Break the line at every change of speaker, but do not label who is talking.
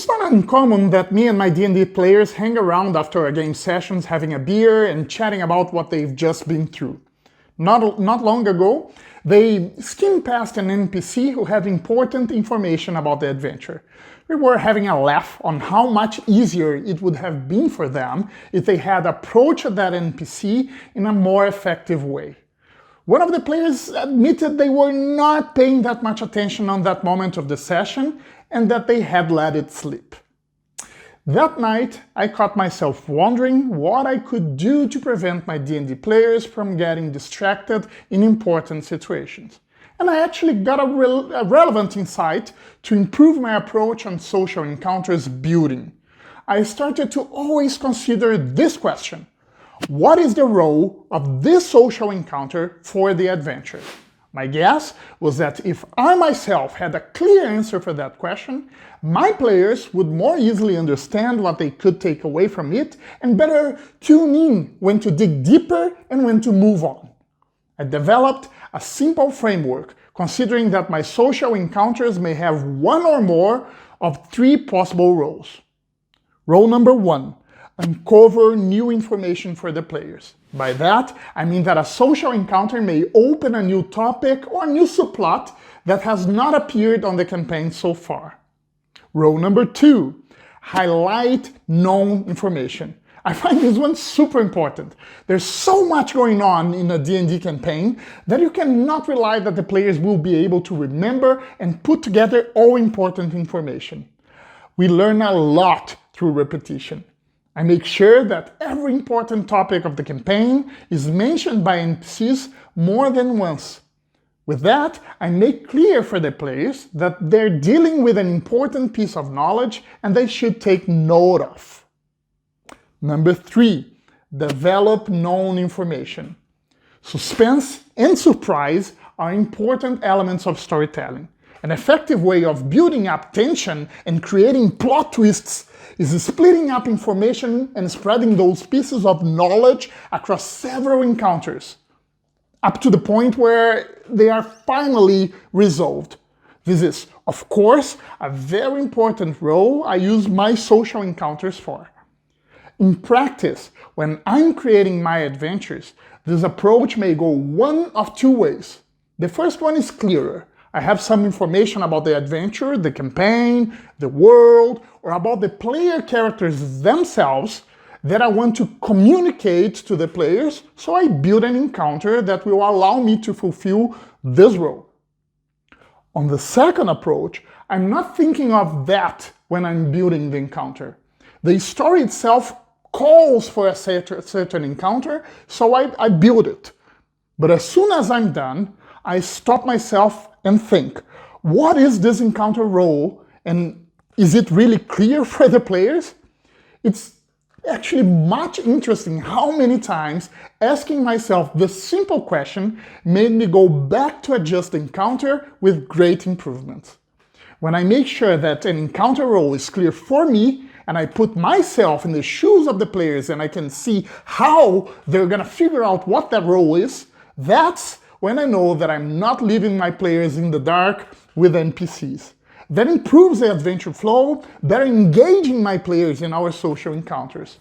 It's not uncommon that me and my D&D players hang around after our game sessions having a beer and chatting about what they've just been through. Not long ago, they skimmed past an NPC who had important information about the adventure. We were having a laugh on how much easier it would have been for them if they had approached that NPC in a more effective way. One of the players admitted they were not paying that much attention on that moment of the session and that they had let it slip. That night, I caught myself wondering what I could do to prevent my D&D players from getting distracted in important situations. And I actually got a relevant insight to improve my approach on social encounters building. I started to always consider this question: what is the role of this social encounter for the adventure? My guess was that if I myself had a clear answer for that question, my players would more easily understand what they could take away from it and better tune in when to dig deeper and when to move on. I developed a simple framework considering that my social encounters may have one or more of three possible roles. Role number 1. Uncover new information for the players. By that, I mean that a social encounter may open a new topic or a new subplot that has not appeared on the campaign so far. Role number 2. Highlight known information. I find this one super important. There's so much going on in a D&D campaign that you cannot rely that the players will be able to remember and put together all important information. We learn a lot through repetition. I make sure that every important topic of the campaign is mentioned by NPCs more than once. With that, I make clear for the players that they're dealing with an important piece of knowledge and they should take note of. Number 3, develop known information. Suspense and surprise are important elements of storytelling. An effective way of building up tension and creating plot twists is splitting up information and spreading those pieces of knowledge across several encounters, up to the point where they are finally resolved. This is, of course, a very important role I use my social encounters for. In practice, when I'm creating my adventures, this approach may go one of two ways. The first one is clearer. I have some information about the adventure, the campaign, the world, or about the player characters themselves that I want to communicate to the players, so I build an encounter that will allow me to fulfill this role. On the second approach, I'm not thinking of that when I'm building the encounter. The story itself calls for a certain encounter, so I build it. But as soon as I'm done, I stop myself and think, what is this encounter role, and is it really clear for the players? It's actually much interesting how many times asking myself this simple question made me go back to adjust the encounter with great improvements. When I make sure that an encounter role is clear for me, and I put myself in the shoes of the players and I can see how they're gonna figure out what that role is, that's when I know that I'm not leaving my players in the dark with NPCs. That improves the adventure flow, better engaging my players in our social encounters.